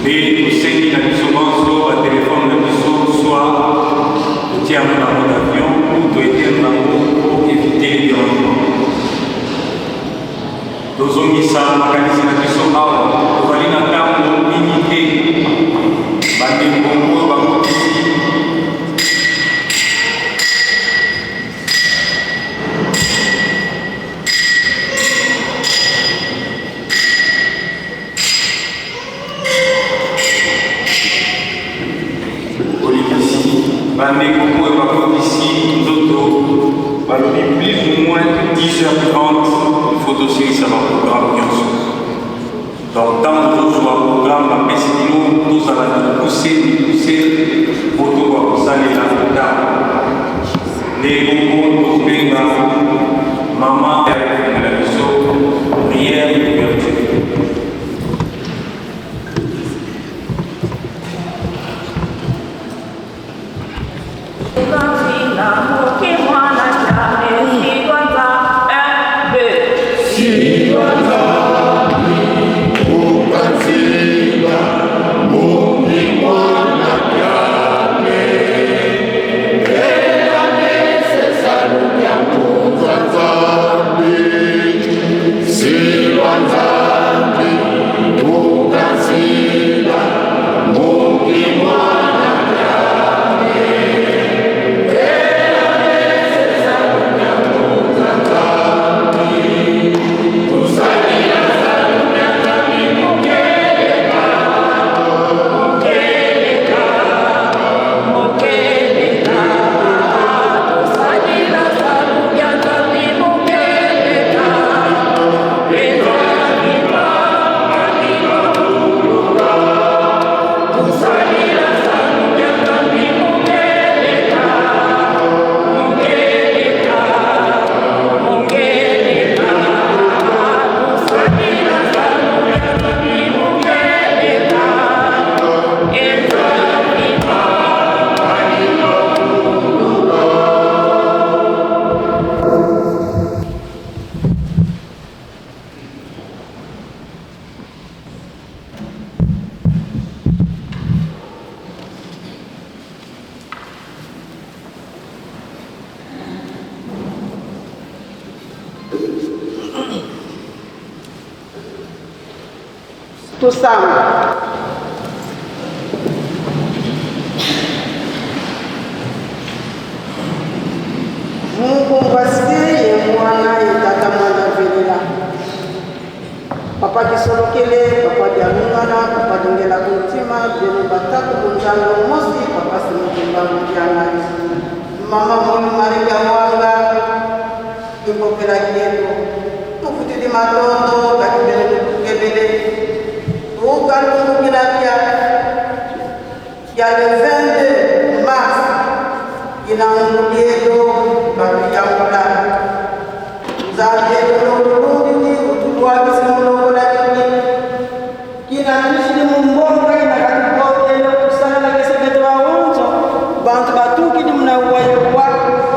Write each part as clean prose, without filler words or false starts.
Et pour ceux qui n'ont souvent sur le téléphone, soit le tiers de l'avion ou de être pour éviter les dérangements. Tozongisa makanisi na biso awa tozali na ntango mingi te bandeko oyo bakotisi bandeko oyo bakotisi nzoto balobi plus ou moins 10h30 il faut tosilisa baprogramme nyonso donc ntango tozwa programme bapesi bino tozala mikuse po tokoka kosalela ntango nde bongo tokobenga mama na biso prière d'ouverture. Tusame. Mungu mbasiye mwana yetata mwana velela. Papa kisolokele, papa dialungana, papa dingela kuntima, bene batatu kunjalo mosi, papa simukimba mutiana. Mama mulu maringa wanga, kipopela kieto. Tukuti di matondo, kakibele kukebele. Il y a le 22 mars, il a un lieu par le Yamoula. Nous avons le droit de se qui n'a plus de mon bon frère, il n'a pas de bon frère, tout ça, il a laissé mettre à 11 ans. Bantu qui nous n'a pas eu quoi,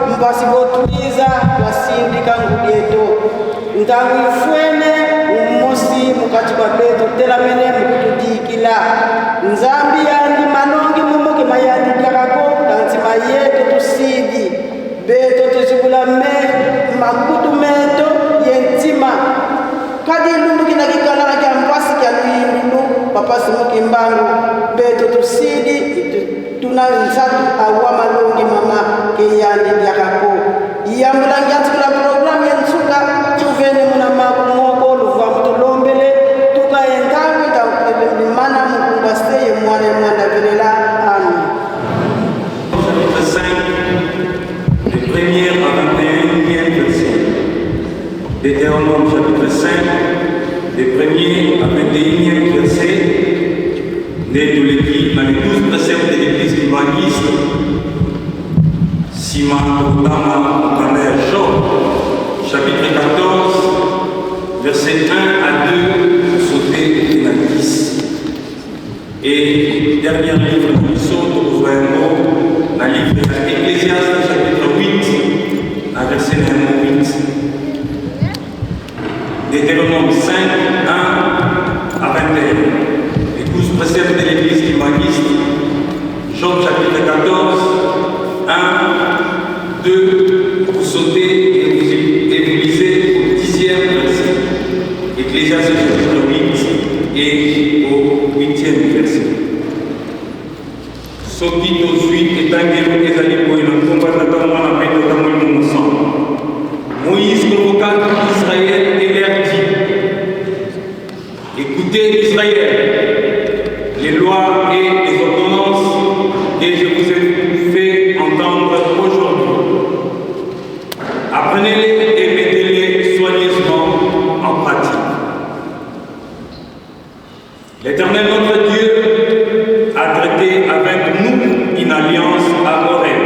nous passons au Tuisa, la syndicat nous lieu. Nous avons fait mosi mukatiba beto tela mene mukutudikila nzambi yandi manongi mumoke mayandi diakako tanti mayeto tusidi beto tusibula me makutu meto yentima kadi lundu kinakikala na kiambasi kya luindu papa simuki mbangu beto tusidi tuna nsatu awa malongi mama ke yandi diakako iyambulangi atikula programu yensuka tuvene muna makumoko luvamuto lombele tuka endawi da mana mukunga steye mwana velela amen. Chapitre 5, de 1er à 21e verset. Deutéronome chapitre 5, de 1er à 21e verset. Né de l'église, dans les 12 préceptes de l'église évangéliste, Simon Tama Kamer Job, chapitre 14, verset 1 à 2, sauté et la 10. Et dernier livre de l'Issoto, vraiment, dans le livre de l'Ecclésiaste, chapitre 8, à verset 8. Deutéronome 5, 1 à 21. Les 12 préceptes de Job chapitre 14, 1, 2, vous sautez et vous lisez au 10e verset. Ecclésiaste chapitre 8 et au 8e verset. Soki tozwi etangelo ezali boye na nkombo tata mwana mpe tata molimo mosantu. Moïse convoqua Israël et leur dit: écoutez Israël, les lois et les ordonnances que je vous ai fait entendre aujourd'hui. Apprenez-les et mettez-les soigneusement en pratique. L'Éternel notre Dieu a traité avec nous une alliance à Horeb.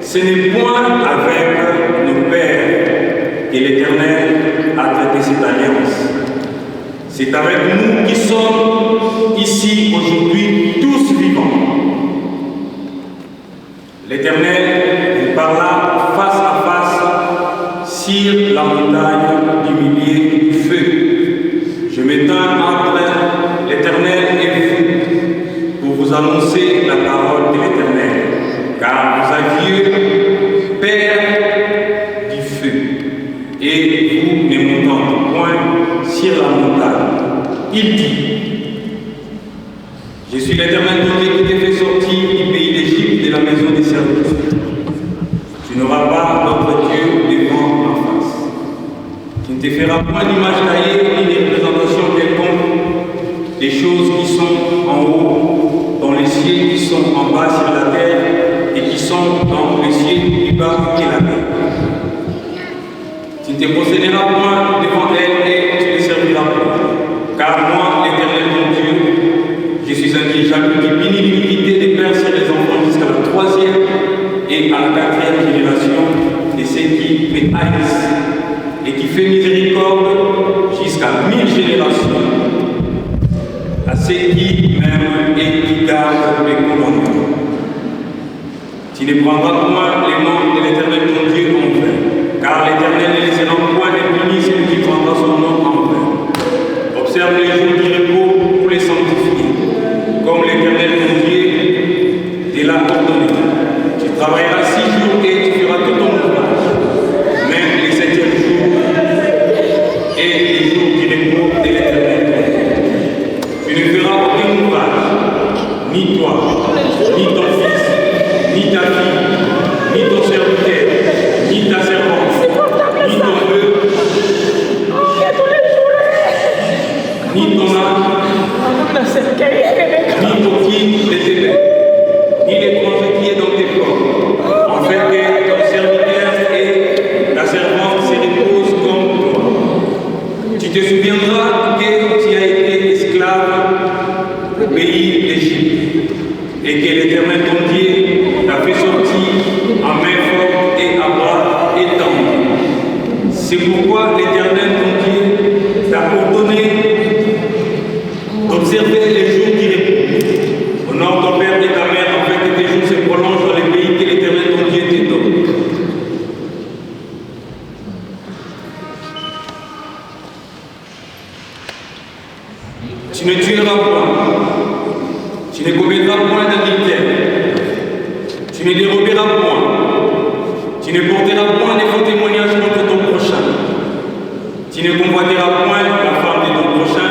Ce n'est point avec nos pères que l'Éternel a traité cette alliance. C'est avec nous qui sommes ici aujourd'hui tous vivants. L'Éternel nous parla face à face sur la montagne du milieu du feu. Je m'étends entre l'Éternel et vous pour vous annoncer la parole de l'Éternel, car vous aviez peur du feu, et vous ne montez point sur la montagne. Il dit: je suis l'Éternel ton Dieu qui t'ai fait sortir du pays d'Égypte, de la maison des serviteurs. Tu n'auras pas d'autre Dieu devant ma face. Tu ne te feras point d'image taillée ni de représentation quelconque des choses qui sont en haut dans les cieux, qui sont en bas sur la terre et qui sont dans les cieux plus bas que la terre. Tu ne te procéderas point devant elle et tu ne serviras point. Car moi, l'Éternel mon Dieu, je suis un Dieu jaloux qui punit l'iniquité des pères sur les enfants jusqu'à la 3e et à la 4e génération de ceux qui me haïssent, et qui fait miséricorde jusqu'à 1000 générations à ceux qui m'aiment et qui gardent mes commandements. Tu ne prendras point les noms de l'Éternel ton Dieu en vain, car l'Éternel ne laissera point impuni celui qui prendra son nom en vain. Observe les jours du repos pour les sanctifier, comme l'Éternel ton Dieu te l'a ordonné. Tu travailleras 6 jours et tu feras tout ton ouvrage, même les 7e jours et les jours du repos de l'Éternel. Tu ne feras aucun ouvrage, ni toi, ni ton fils, ni ta fille, ni ton serviteur, ni ta servante, ni ton bœuf, ni ton âne, ni ton fils de tes bêtes, ni l'étranger qui est dans tes corps, en fait que ton serviteur et ta servante se reposent comme toi. Tu te souviendras que tu as été esclave au pays d'Égypte et que l'Éternel ton Dieu t'a fait sortir à main forte et à bras étendus. C'est pourquoi l'Éternel ton Dieu t'a ordonné d'observer les jours qui repos. Honore ton père et ta mère afin que tes jours se prolongent dans les pays que l'Éternel ton Dieu te donne. Tu ne tueras point, tu ne commettras point d'adultère, tu ne déroberas point, tu ne porteras point de faux témoignages contre ton prochain, tu ne convoiteras point la femme de ton prochain,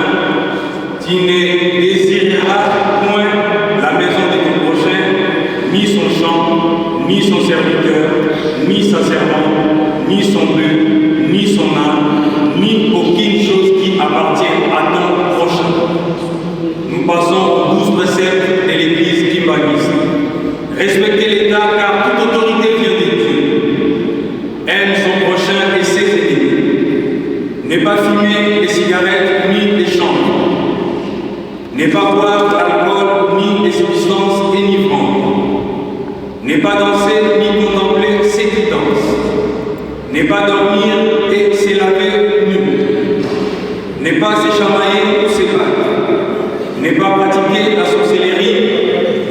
tu ne désireras point la maison de ton prochain, ni son champ, ni son serviteur, ni sa servante, ni son bœuf, ni son âne, ni aucune chose qui appartient à ton prochain. Nous passons aux 12 préceptes de l'Église kimbaniste. Respectez l'État car toute autorité vient de Dieu. Aime son prochain et ses ennemis. Ne pas fumer les cigarettes ni les chambres. Ne pas boire d'alcool ni des substances enivrantes. Ne pas danser ni contempler cette danse. Ne pas dormir et se laver nu. Ne pas se chamailler ou se battre. Ne pas pratiquer la sorcellerie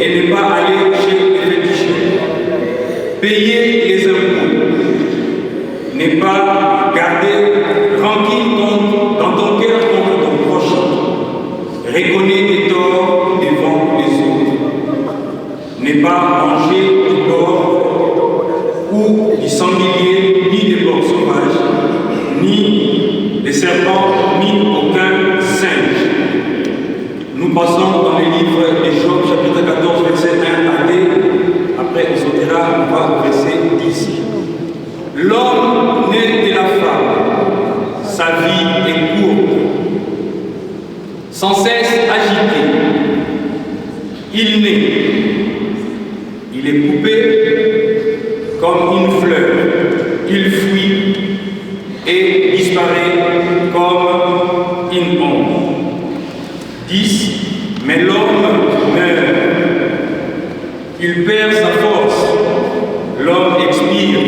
et ne pas aller chez les féticheurs. Payer les impôts. Ne pas garder tranquille dans ton cœur contre ton prochain. Reconnais tes torts devant les autres. homme ni aucun singe. Nous passons dans les livres de Job, chapitre 14, verset 1 à 2. Après, on sautera, on va au verset 10. L'homme né de la femme, sa vie est courte, sans cesse agité. Il naît, il est coupé comme une fleur, il fuit et disparaît comme une ombre. 10. Mais l'homme meurt, il perd sa force, l'homme expire.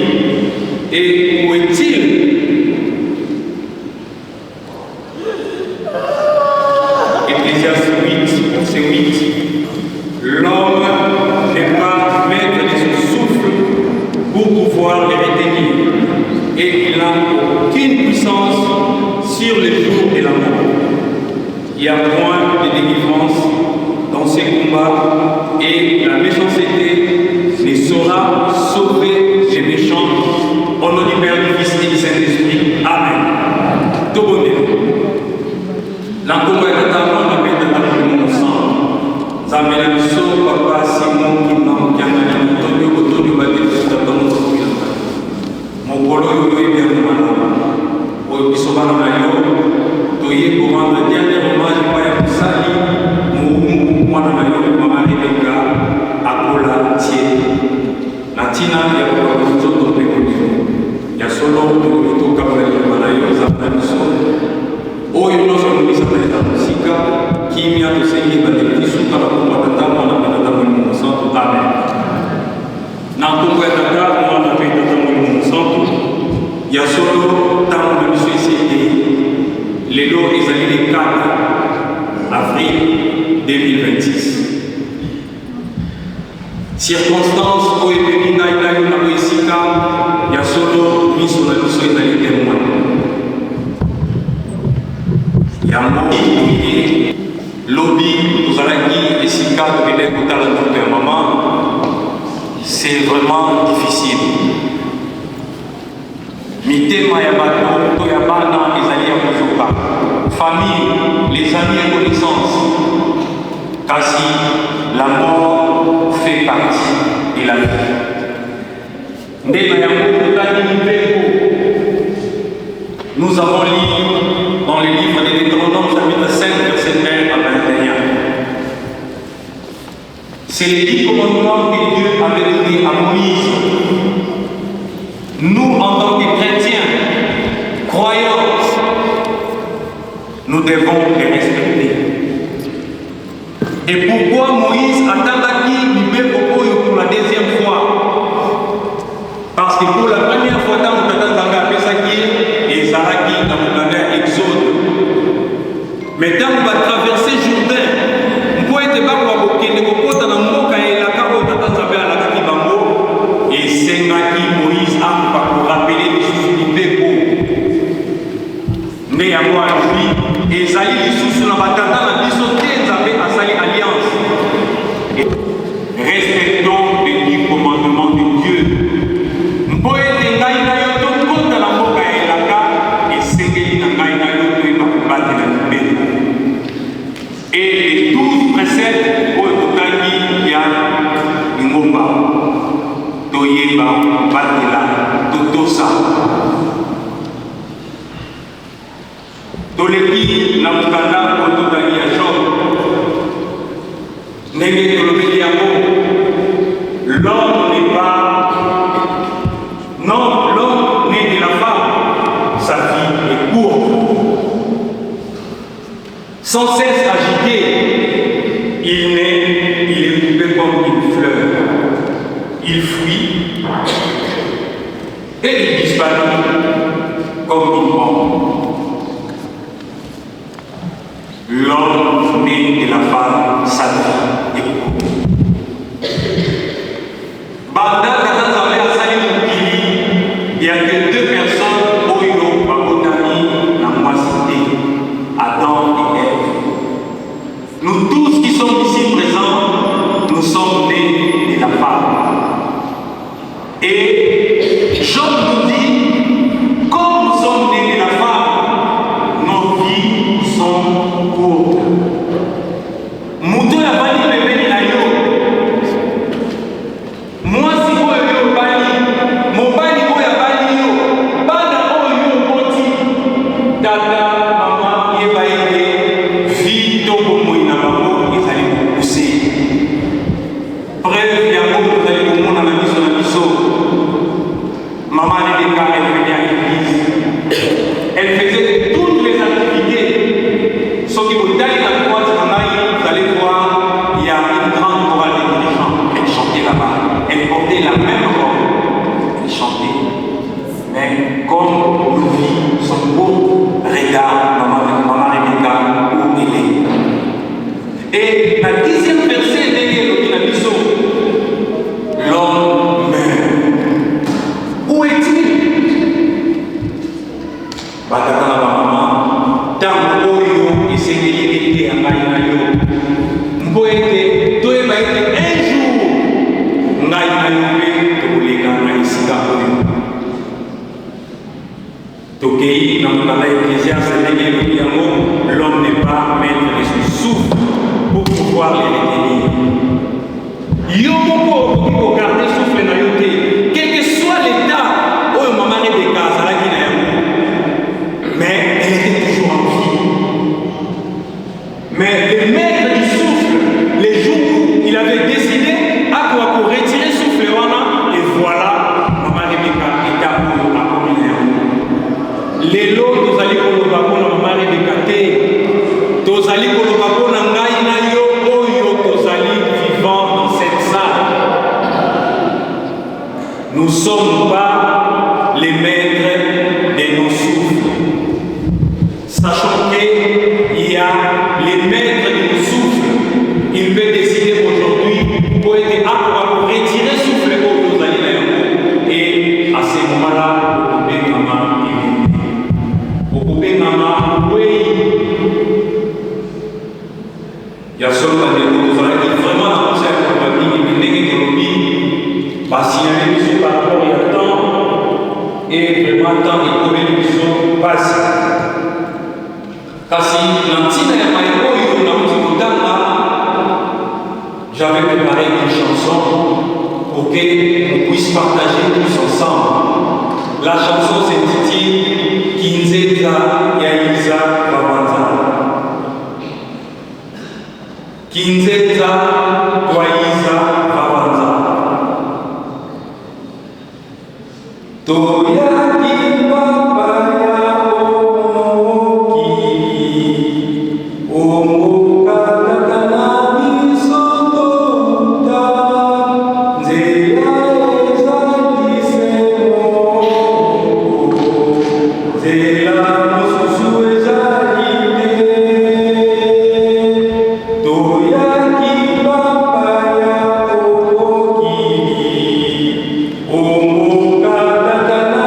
Et où est-il? Ecclésiaste 8, verset 8. L'homme n'est pas maître de son souffle pour pouvoir les retenir. Et il n'a aucune puissance sur les jours de la mort. Il y a point de délivrance dans ces combats et la méchanceté ne saura sauver les méchants. Au nom du Père, du Fils et du Saint-Esprit. Amen. Tout bon Dieu. L'encontre est à on appelle de la mon sang. Ça me l'a dit, papa, Simon, qui m'a dit, Antonio, Antonio, va dire, mon polo, il est bien malade. Au Bissomano, tu es pour rendre dernier hommage à Poussali, moi, maman, Rebecca, Akola, Thier. Natina, il y a pour le retour de il y a solo le retour Kabbalah, Zabaniso. Oh, il y a une chose musique qui m'a enseigné dans les petits sous la combattant, on a fait dans le sang, amen. Dans le Tata, on a fait dans le sang, il y a solo tant de monsieur ici, les lots, ils allaient les 4 avril 2026. Circonstances où est venu Naïla Naïsika, il y a solo mis sur la mission et d'aller témoin. Il y a un mot qui est lobby, nous allons dire, et si cas de venir écouter la toute un moment, c'est vraiment difficile. Mité Mayabato, Toyabana, les alliés à Mozoka, famille, les amis et connaissances, quasi la mort fait partie de la vie. Nous avons lu dans les livres de Deutéronome, chapitre 5, verset 1 à 21. C'est les 10 commandements que Dieu avait donnés à Moïse. Nous, en tant que chrétiens, croyants, nous devons les respecter. Et pourquoi Moïse attendait pour la deuxième fois? Parce que pour la première fois, dans le et Zaraki dans le Exode. Mais quand on va traverser Jourdain, on peut être pas pour qu'il ne peut pas dans le mot quand il a à la Kibambo et c'est Moïse a pour rappeler les sous du mais à moi, lui, et Zali, les sous la bataille, la dissoté, avaient à Sali Alliance. Respectons les 10 commandements de Dieu. Nous pouvons être contre la mort et c'est qu'il et les 12 préceptes pour il y a une ngomba, Toyeba, Batela, Totosa. Toleki na mkanda kwa tutani ya Job. Nenge tolobeli ya l'homme n'est pas... Non, l'homme né de la femme, sa vie est courte. Sans cesse agité, il naît, il est coupé comme une fleur. Il fuit et il disparaît comme une ombre. L'homme né de la femme, sa vie est courte. Il y a que 2 personnes, Oyo, Babotani, la moissité, Adam et Ève. Nous tous qui sommes ici présents, nous sommes nés de la femme. Et Job nous dit, comme nous sommes nés de la femme, nos L'homme n'est pas maître de son souffle pour pouvoir les retenir. Yo moko pour garder souffle na yo te, quel que soit l'état où maman est de casa la Guinée, mais elle était toujours en vie. Mais le maître du souffle, les jours où il avait décidé à quoi pour retirer souffle wana, et voilà maman Rebecca est à les lots nous allons koloba pona maman Rebecca te, tozali koloba pona ngai na yo oyo tozali vivant dans cette salle. Nous ne sommes pas les maîtres de nos souffles. Sachant qu'il y a les maîtres de nos souffles, il peut décider aujourd'hui pour être à pour retirer souffle au tozali na yo. Et à ce moment-là, il y a seulement des choses qui vraiment la conseil pour la vie, mais l'économie, parce qu'il y a une mission par rapport à le temps, et vraiment temps et comme une mission passe. Parce que l'antine est maïko, il y a un petit temps là, j'avais préparé une chanson pour qu'on puisse partager tous ensemble. La chanson s'intitule Kinzeza Yaïza Babanza. Kinzeza Yaïza Babanza. Toya Kimbaba ya Omoki. Omoka Takana Bisotoda. Nzeya Eza Kisemo. Zela Mususu Ezalite. Toya Kimbaba ya Omoki. Omoka Takana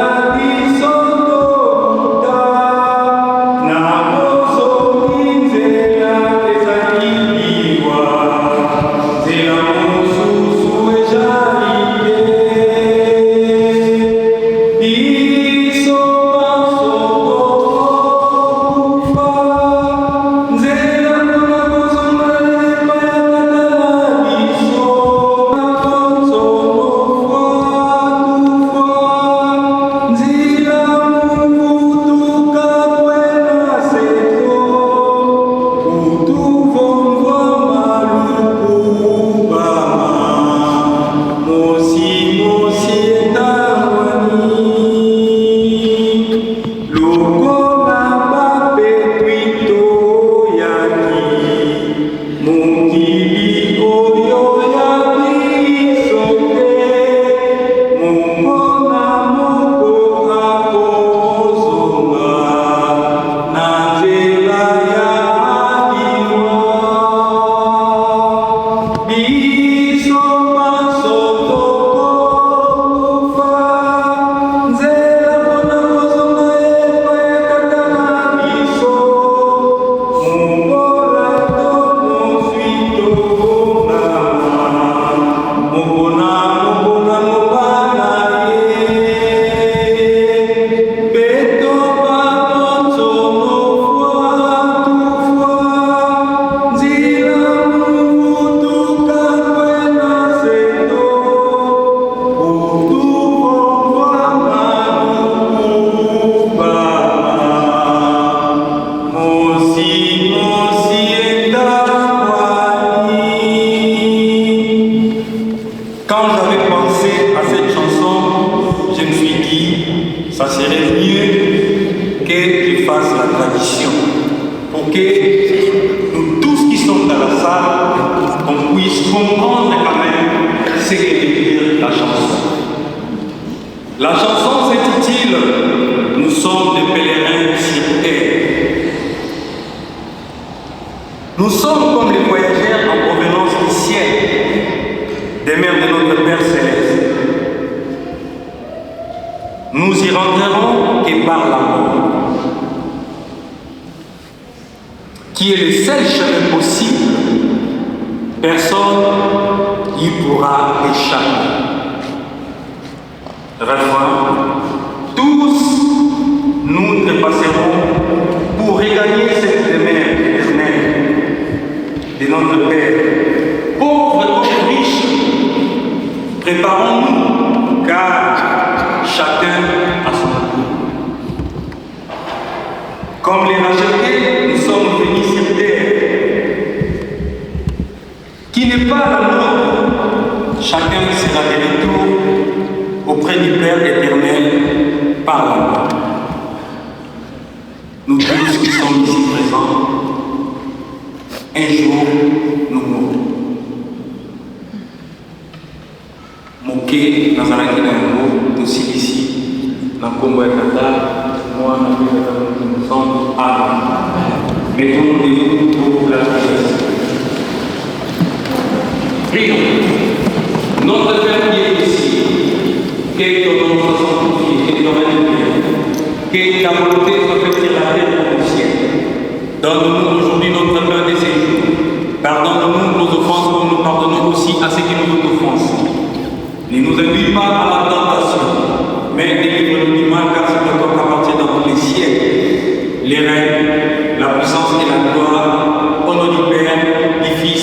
traduction pour que nous tous qui sommes dans la salle, qu'on puisse comprendre quand même ce que veut dire la chanson. La chanson s'intitule « Nous sommes des pèlerins sur terre ». Nous sommes comme les voyageurs en provenance du ciel, des mers de notre Père Céleste. Nous y rentrerons que par la mort, qui est le seul chemin possible. Personne n'y pourra échapper. Refrain. Tous nous trépasserons pour regagner cette demeure éternelle de notre Père. Pauvres comme riches, préparons-nous, car chacun a son tour. Comme les rachetés, nous sommes venus sur terre, qui n'est pas la nôtre. Chacun sera de retour auprès du Père éternel par la mort. Nous tous qui sommes ici présents, un jour nous mourrons. Moké, Nazaraki Nango, nous sommes ici, dans le Congo et Qatar, moi, nous sommes à mettons-nous pour la sagesse. Prions. Notre Père qui est ici, que ton nom soit sanctifié, que ton règne vienne, que ta volonté soit faite sur la terre comme au ciel. Donne-nous aujourd'hui notre pain de ces jours. Pardonne-nous nos offenses comme nous pardonnons aussi à ceux qui nous offensent. Ne nous induis pas à la tentation, mais délivre-nous du mal, car c'est toi qu'appartient dans tous les siècles les règnes, la puissance et la gloire, au nom du Père, du Fils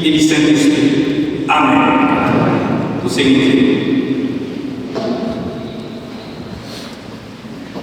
et du Saint-Esprit. Amen. Vous Seigneur. Oh,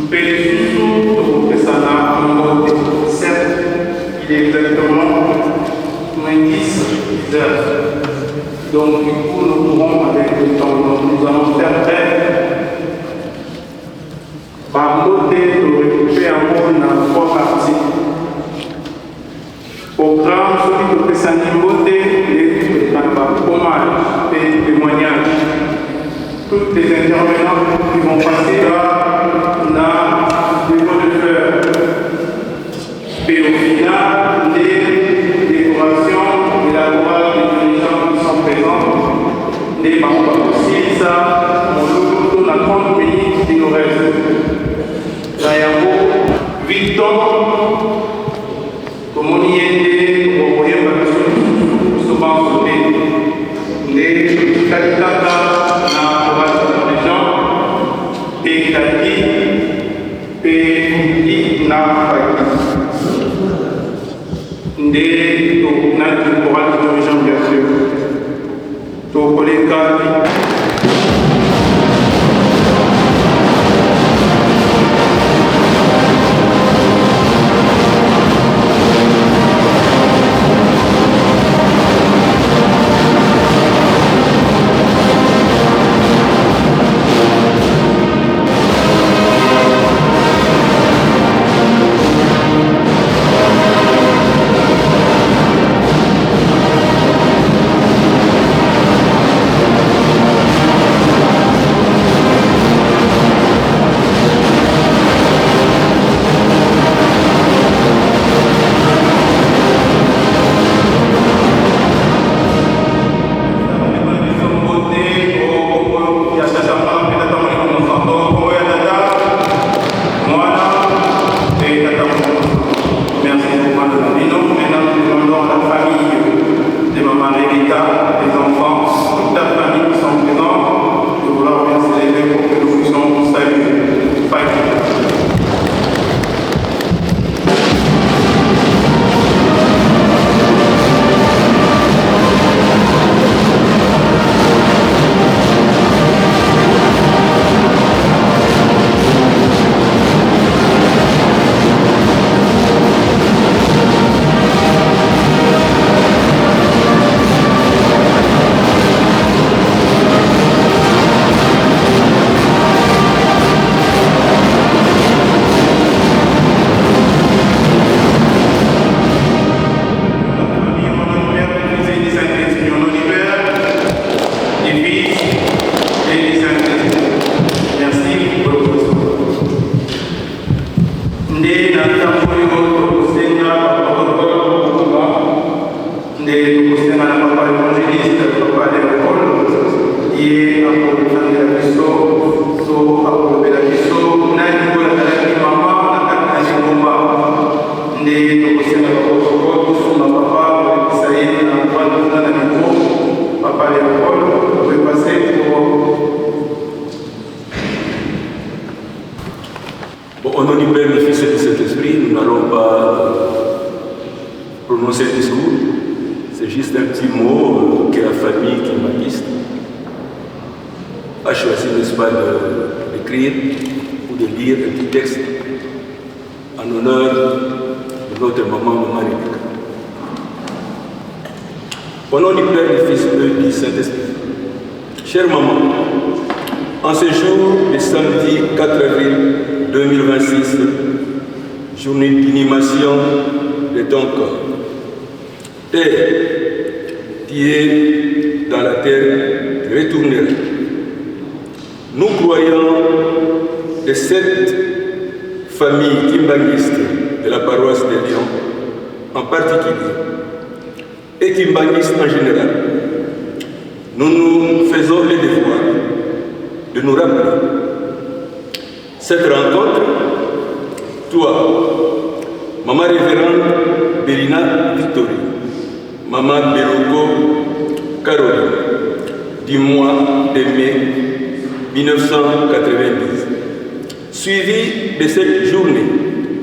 Susu Kesana Mbote. Certes, il est exactement moins 10 heures. Donc, du coup, nous pourrons avec le temps. Donc, nous allons faire bref. Par Mbote, nous récupérons en 3 parties. Programme, celui de Kesana Mbote, les hommages et témoignages. Toutes les intervenants qui vont passer là, dans les mots de fleurs. Et au final, les décorations et la voix des dirigeants qui sont présents, les membres aussi, ça, on tourne à 30 minutes, il nous reste. D'ailleurs, 8 ans, comme on y est, on voyait souvent sauter. Les candidats et Kaki et na Ndé to na courage de gens bien sûr to collègue Au nom du Père, du Fils et du Saint-Esprit, nous n'allons pas prononcer le discours. C'est juste un petit mot que la famille kimbanguiste a choisi, n'est-ce pas, d'écrire ou de lire un petit texte en honneur de notre maman Rebecca. Au nom du Père, du Fils et du Saint-Esprit, chère maman, en ce jour de samedi 4 avril 2026, journée d'inhumation de ton corps. Terre, qui est dans la terre, tu retourneras. Nous croyons que cette famille kimbanguiste de la paroisse de Lyon, en particulier, et kimbanguiste en général, nous nous faisons le devoir de nous rappeler cette rencontre. Toi, maman révérende Bérina Victorie, maman Belogo Caroline, du mois de mai 1990, suivi de cette journée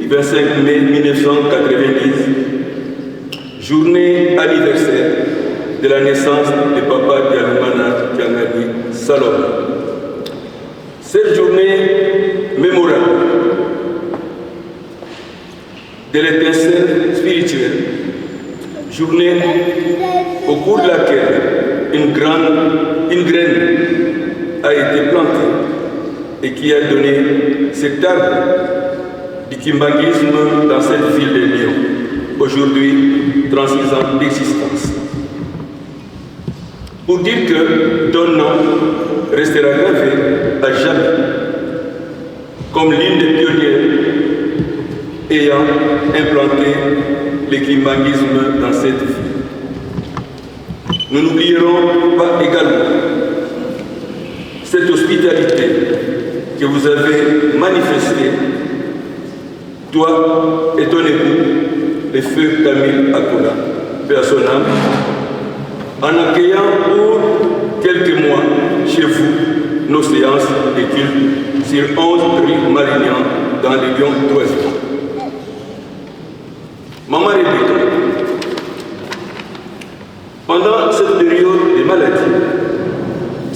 du 25 mai 1990, journée anniversaire de la naissance de Papa Dialumana Tiangani Salomon. Cette journée mémorable de l'étincelle spirituelle, journée au cours de laquelle une graine a été plantée et qui a donné cet arbre du kimbanguisme dans cette ville de Lyon, aujourd'hui 36 ans d'existence. Pour dire que ton nom restera gravé à jamais comme l'une des pionnières ayant implanté le kimbanguisme dans cette ville. Nous n'oublierons pas également cette hospitalité que vous avez manifestée, toi et ton époux, le feu Camille Akoula, paix à son âme, en accueillant pour quelques mois chez vous nos séances de culte sur 11 rue Marignan dans les Lyon d'Ouest. Maman Rebecca, pendant cette période de maladie,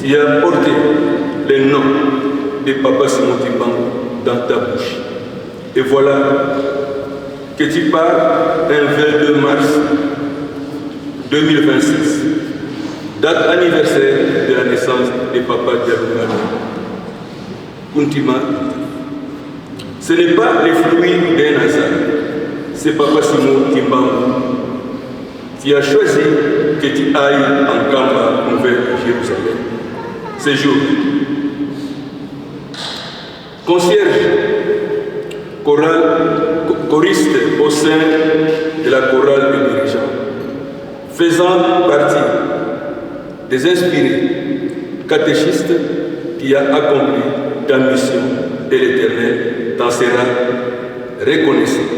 tu as porté le nom de Papa Simon Kimbangu dans ta bouche. Et voilà que tu pars un 22 mars 2026, date anniversaire de la naissance de Papa Diallo Kuntima. Ce n'est pas le fruit d'un hasard, c'est Papa Simon Kimbangu qui a choisi que tu ailles en Kamba, Nouvelle-Jérusalem. Ce jour, concierge, choriste au sein de la chorale de dirigeants, faisant partie des inspirés catéchistes qui a accompli ta mission et l'Éternel t'en sera reconnaissant.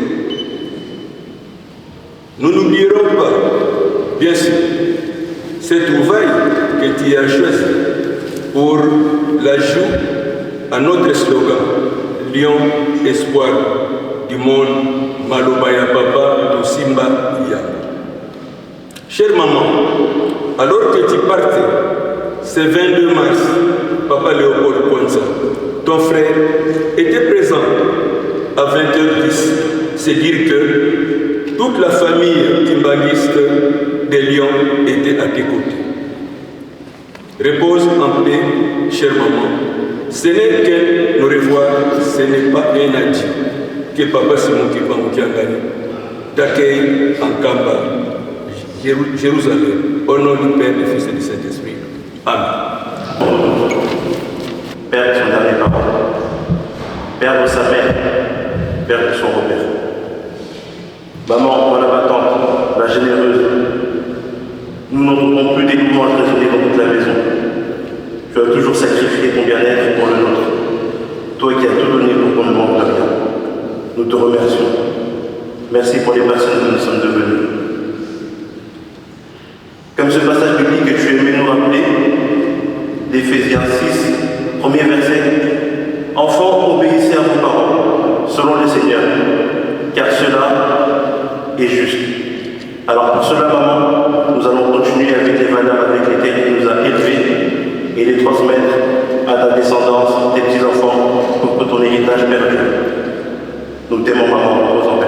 Nous n'oublierons pas, bien sûr, cette trouvaille que tu as choisie pour l'ajout à notre slogan Lyon, espoir du monde, Malobaya Papa, Simba Yam. Chère maman, alors que tu partais ce 22 mars, Papa Léopold Kwanza, ton frère était présent à 20h10. C'est dire que toute la famille kimbanguiste de Lyon était à tes côtés. Repose en paix, chère maman. Ce n'est qu'un au revoir, ce n'est pas un adieu que Papa Simon Kimbangu Kiangani t'accueille en Kamba, Jérusalem, au nom du Père, du Fils et du Saint-Esprit. Amen. Père de son dernier papa, Père de sa mère, Père de son repère. Maman, la battante, la généreuse, nous n'entendons plus des louanges résonner dans toute la maison. Tu as toujours sacrifié ton bien-être pour le nôtre. Toi qui as tout donné pour qu'on ne manque de rien. Nous te remercions. Merci pour les personnes que nous sommes devenues. Comme ce passage biblique que tu aimais nous rappeler, d'Éphésiens 6, premier verset. Enfants, obéissez à vos parents, selon le Seigneur, car cela est juste. Alors pour cela, maman, nous allons continuer avec les valeurs avec lesquelles il nous a élevés et les transmettre à ta descendance, tes petits-enfants, pour que ton héritage perdure. Nous t'aimons, maman, repose en paix.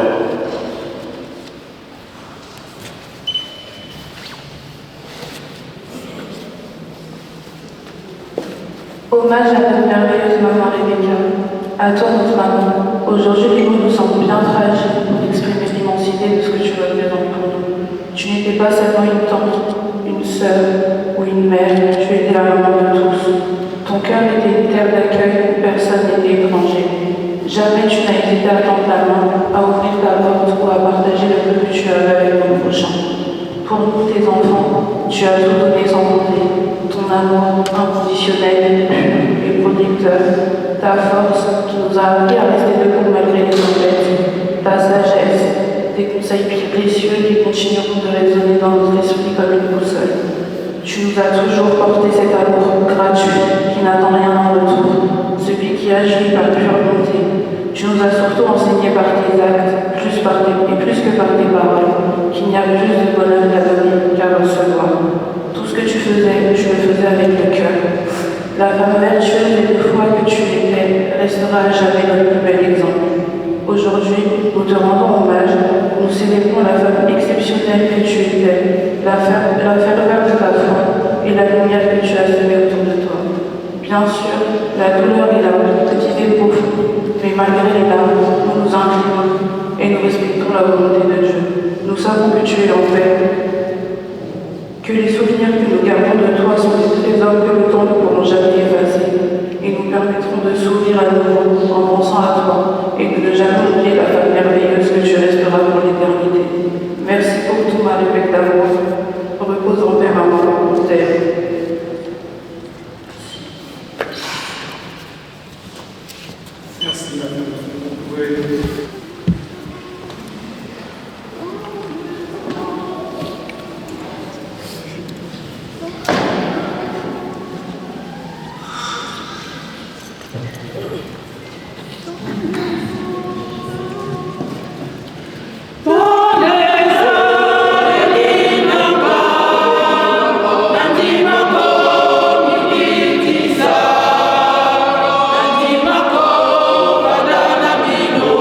Hommage à notre merveilleuse maman Rebecca, à toi notre maman. Aujourd'hui, les mots nous semblent bien fragiles pour exprimer l'immensité de ce que tu représentes pour nous. Tu n'étais pas seulement une tante, une sœur ou une mère, tu étais la maman de tous. Ton cœur était une terre d'accueil où personne n'était étranger. Jamais tu n'as hésité à tendre la main, à ouvrir ta porte ou à partager le peu que tu avais avec ton prochain. Pour nous, tes enfants, tu as tout donné sans compter. Ton amour inconditionnel, pur et protecteur, ta force qui nous a appris à rester debout malgré les tempêtes, ta sagesse, des conseils précieux qui continueront de résonner dans notre esprit comme une boussole. Tu nous as toujours porté cet amour gratuit qui n'attend rien en retour, celui qui agit par pure bonté. Tu nous as surtout enseigné par tes actes, plus que par tes paroles, qu'il n'y a plus de bonheur qu'à donner qu'à recevoir. Tout ce que tu le faisais avec le cœur. La femme vertueuse et de foi que tu étais restera à jamais notre plus bel exemple. Aujourd'hui, nous te rendons hommage, nous célébrons la femme exceptionnelle que tu étais, la ferveur de ta foi et la lumière que tu as semée autour de toi. Bien sûr, la douleur est là, petite profonde, mais malgré les larmes, nous nous inclinons et nous respectons la volonté de Dieu. Nous savons que tu es en paix, que les souvenirs que nous gardons de toi sont des trésors que le temps ne pourra jamais effacer, et nous permettront de sourire à nouveau en pensant à toi et de ne jamais oublier la femme merveilleuse que tu resteras pour l'éternité. Merci pour tout, Marie-Belle d'amour. Repose en paix, maman, on t'aime. Merci, madame. Vous pouvez... Nandimako, Badana Mino,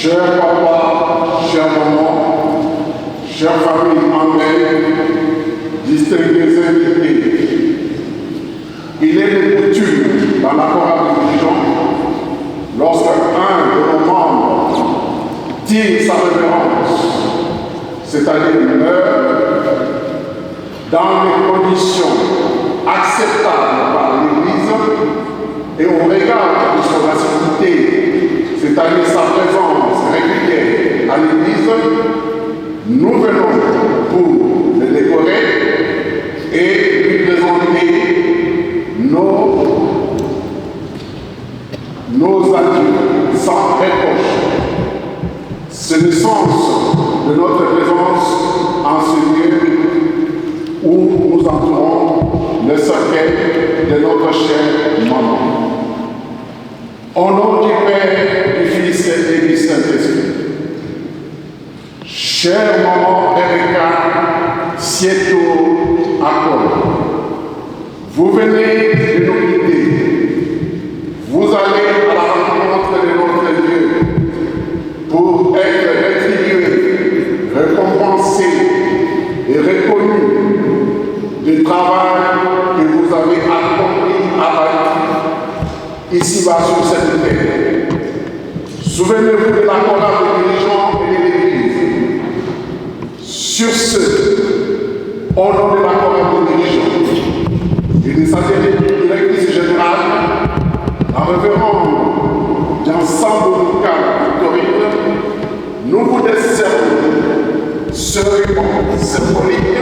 Cher papa, chère maman, chère famille André, distingués invités, il est de coutume dans la chorale de dirigeants, lorsque un de nos membres tire sa révérence, c'est-à-dire meurt, dans les conditions acceptables par l'Église et au regard de son activité, c'est-à-dire sa présence régulière à l'Église, nous venons pour le décorer et lui présenter nos adieux sans réproche. C'est le sens de notre présence en ce lieu où nous entourons le cercueil de notre chère maman. Au nom du Père, du Fils et du Saint-Esprit, chère maman Rebecca Sieto Akol, vous venez de nous quitter. Vous allez à la rencontre de notre Dieu pour être rétribué, récompensé et reconnu du travail que vous avez accompli à Haïti, ici-bas sur cette terre. Souvenez-vous de la chorale des dirigeants et de l'Église. Sur ce, au nom de la chorale des dirigeants et de sa directrice générale, la révérende d'ensemble local Victorine, nous vous décernons ce ruban symbolique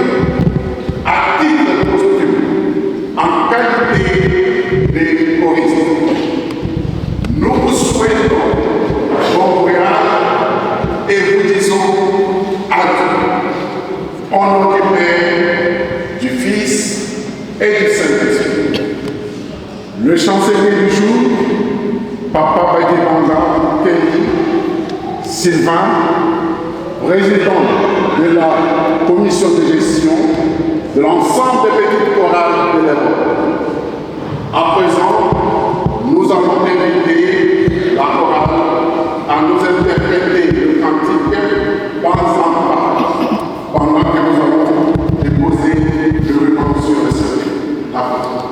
à titre posthume en qualité de choristes. Nous vous souhaitons bon voyage et vous disons adieu. Au nom du Père, du Fils et du Saint-Esprit. Le chancelier du jour, Papa Badibanga Kelly Sylvain, président de la commission de gestion de l'ensemble des petites chorales de l'Europe. À présent, nous allons inviter la chorale à nous interpréter le cantique pas en pas, pendant que nous allons déposer le ruban sur le cercueil. La parole.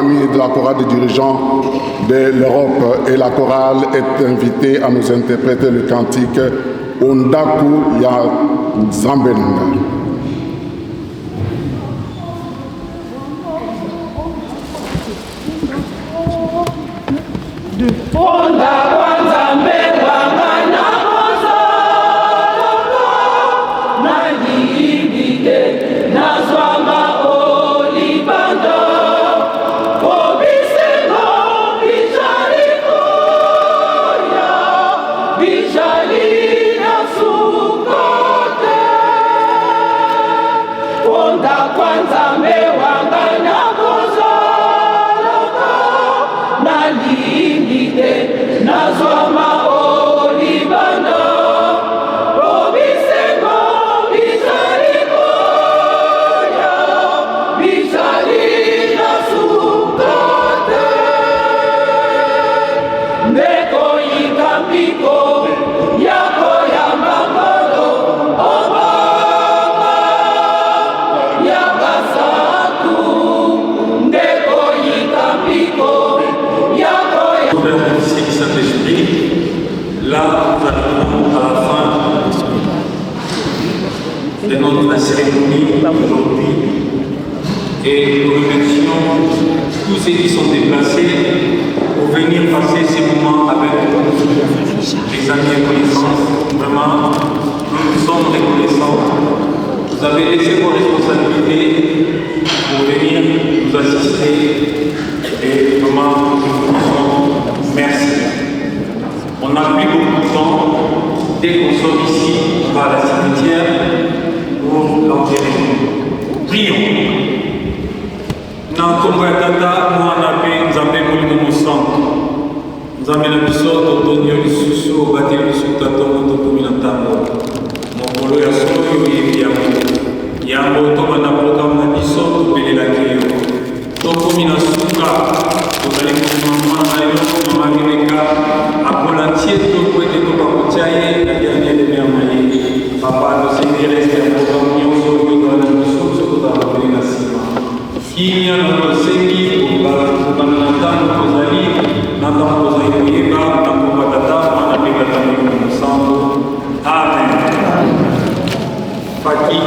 De la chorale des dirigeants de l'Europe et la chorale est invitée à nous interpréter le cantique Ondaku Ya Zambenanga. Là, nous arrivons à la fin de notre cérémonie aujourd'hui et nous remercions tous ceux qui sont déplacés pour venir passer ces moments avec les amis et connaissances. Vraiment, nous sommes reconnaissants. Vous avez laissé vos responsabilités pour venir nous assister et vraiment nous disons merci. On n'a plus beaucoup de temps. Dès qu'on sort ici, on va à la cimetière pour l'enterrer. Prions. Nankombo ya tata mwana pe nzambe molimo mosantu nzambe na biso totonio lisusu obateli biso tatongo tokomi na ntango mokolo ya solo oyebi yango tobanda programme na biso topelelaki yo tokomi na suka tozali komama na yo mama rebeka akola tie toko ete tobakotia ye na dernier demeama ye papa tosengi reste ya programme nyonso oyo tozala na biso biso tozala kopeli na nsima kinya na tosengi kobanda na ntango tozali na ntango tozali koyeba na komba tata mwana mpe tata molimo mosantu amen faki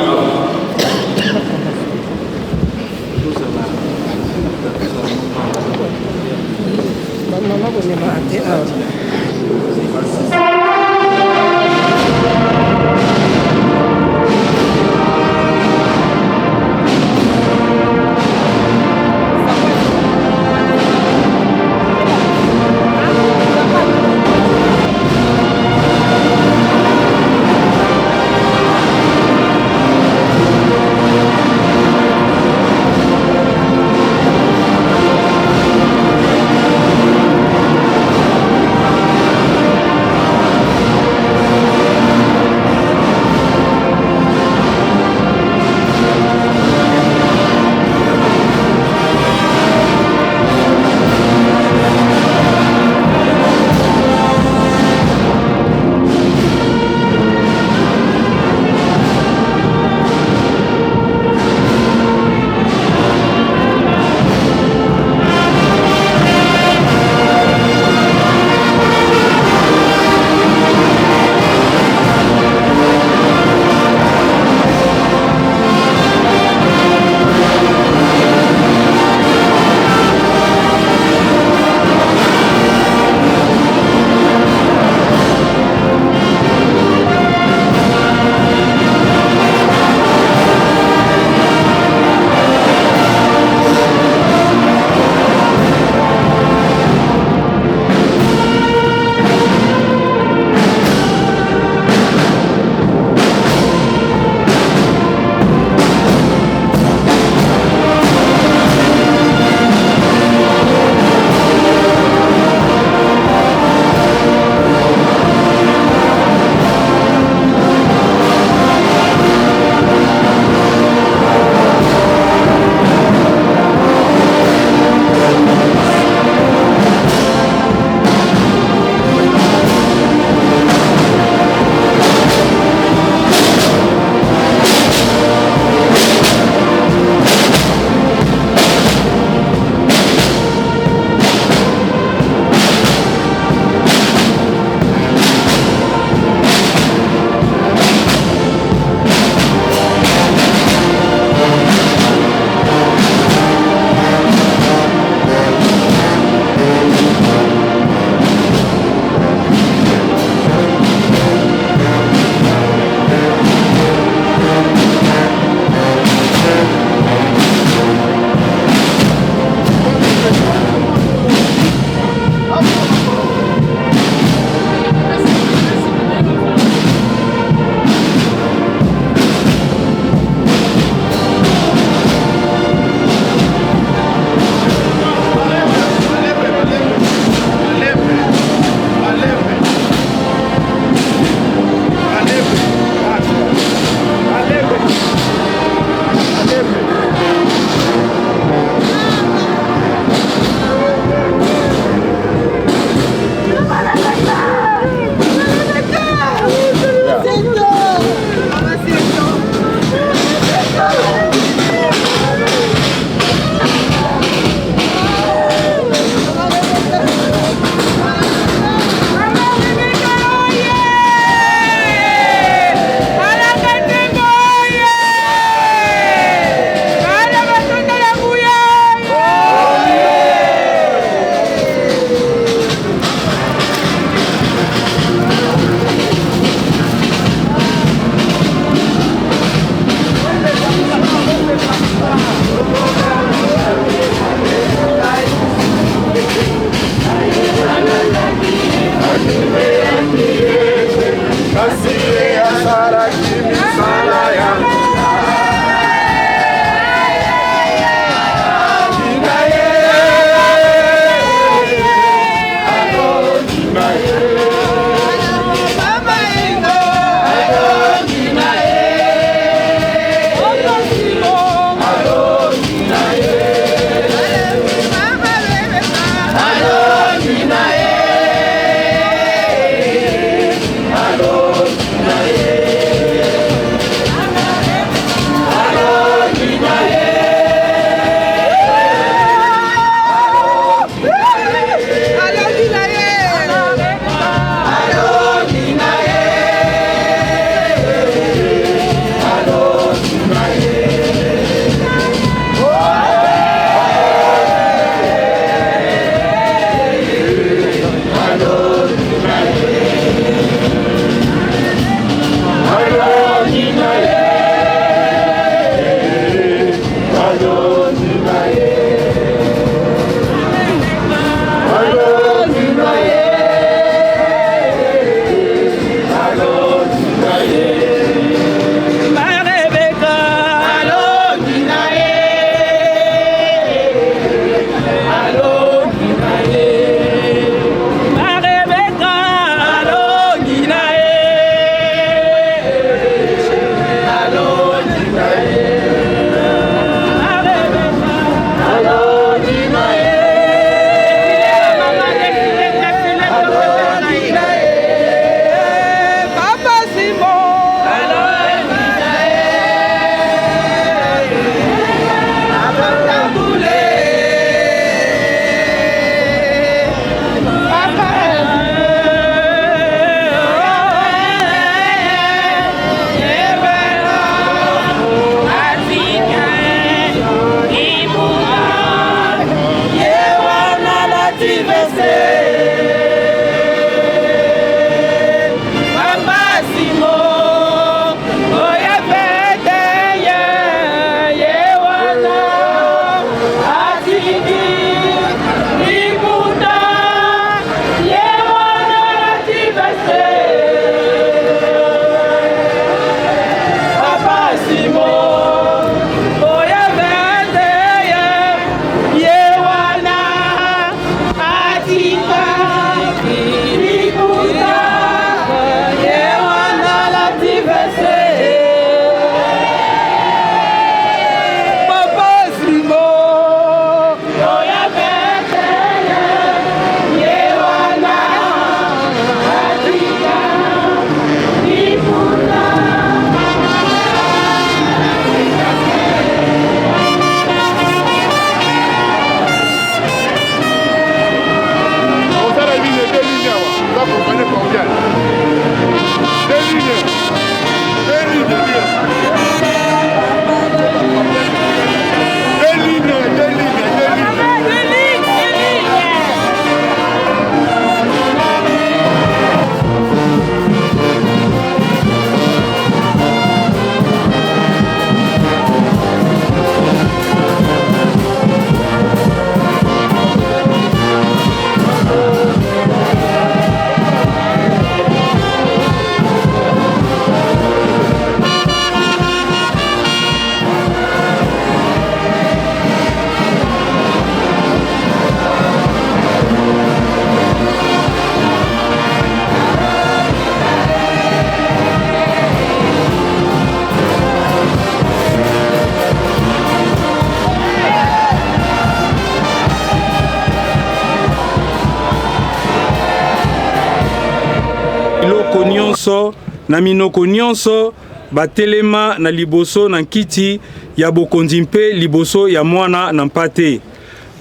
nyonso na minoko nyonso batelema na liboso na nkiti ya bokonzi mpe liboso ya mwana na mpate.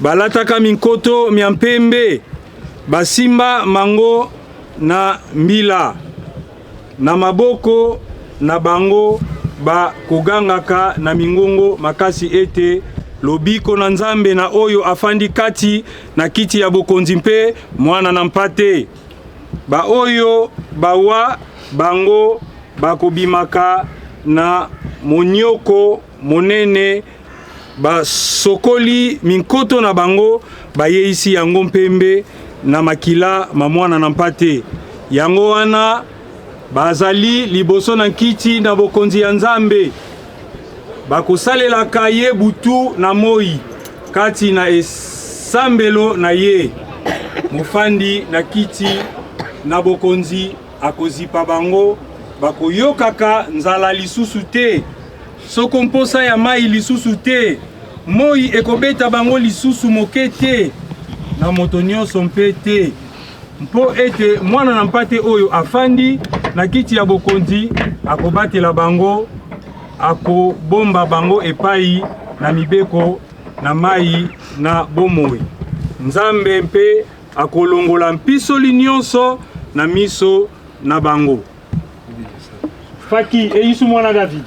Balataka minkoto mya mpembe, basimba mango na mbila, na maboko na bango bakogangaka na mingongo makasi ete lobiko na Nzambe na oyo afandi kati na kiti ya bokonzi mpe mwana na mpate. Ba oyo bawa bango bakobimaka na monioko monene, basokoli minkoto na bango bayeisi yango mpembe na makila mamwana na mpate. Yango wana bazali liboso na kiti na bokonzi ya Nzambe, bakosalelaka ye butu na moi kati na esambelo na ye. Mofandi na kiti na bokonzi akozipa bango, bakoyokaka nzala lisusu te, soko mposa ya mai lisusu te, moi ekobeta bango lisusu moke te, na moto nyonso mpe te, mpo ete mwana na mpate oyo afandi na kiti ya bokonzi akobatela bango, akobomba bango epai na mibeko na mai na bomoi. Nzambe mpe akolongola mpisoli nyonso na miso na bango. Faki eisu mwana David.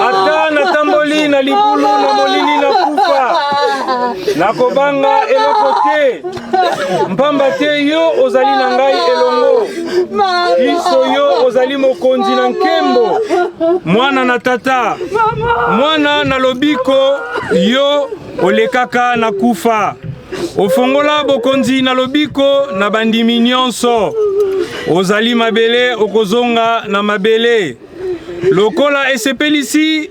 Ata natamboli na libulu na molili na kufa, nakobanga eloko te, mpamba te yo ozali na ngai elongo, iso yo ozali mokonzi na nkembo, mwana na tata, mwana na lobiko yo olekaka na kufa, ofongola bokonzi na lobiko na bandimi nyonso, ozali mabele okozonga na mabele. Lokola esepelisi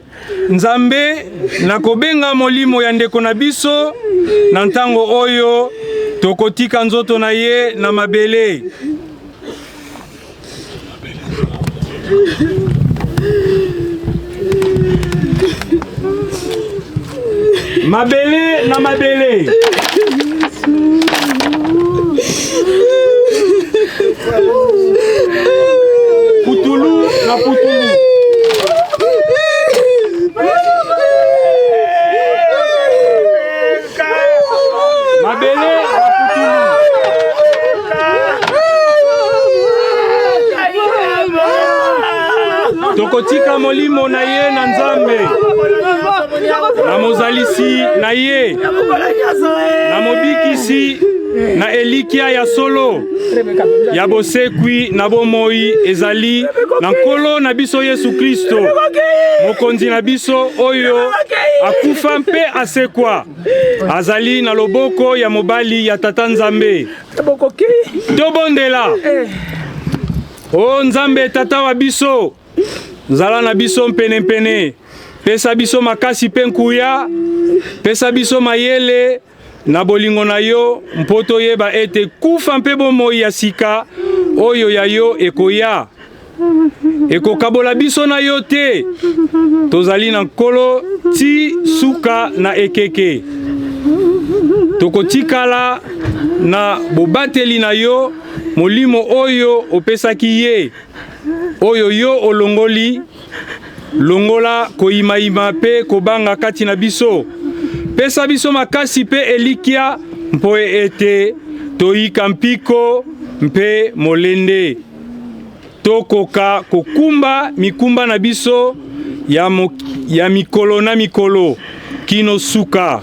Nzambe nakobenga molimo ya ndeko na biso na ntango oyo tokotika nzoto na ye na mabele. Mabele na mabele. Putulu na putulu. Mabele na putulu. Tokotika molimo na ye na Nzambe. na mozalisi na ye na mobikisi na elikia ya solo ya bosekwi na bomoi ezali na nkolo na biso Yesu Kristo mokonzi na biso oyo akufa mpe asekwa azali na loboko ya mobali ya Tata Nzambe tobondela o Nzambe Tata wa biso zala na biso mpene pesa biso makasi pe nkuya pesa biso mayele na bolingo na yo mpoto yeba ete kufa mpe bomoi ya sika oyo ya yo ekoya ekokabola biso na yo te tozali na nkolo ti suka na ekeke tokotikala na bobateli na yo molimo oyo opesaki ye oyo yo olongoli longola koyimayima pe kobanga kati na biso pesa biso makasi pe elikia mpo ete toyika mpiko mpe molende tokoka kokumba mikumba na biso ya mikolo na mikolo kino suka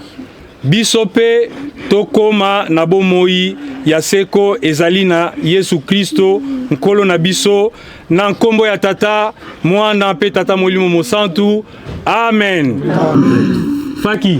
biso pe tokoma na bomoi ya seko ezali na Yesu Kristo nkolo na biso na nkombo ya Tata Mwana pe Tata Molimo Mosantu amen, Faki.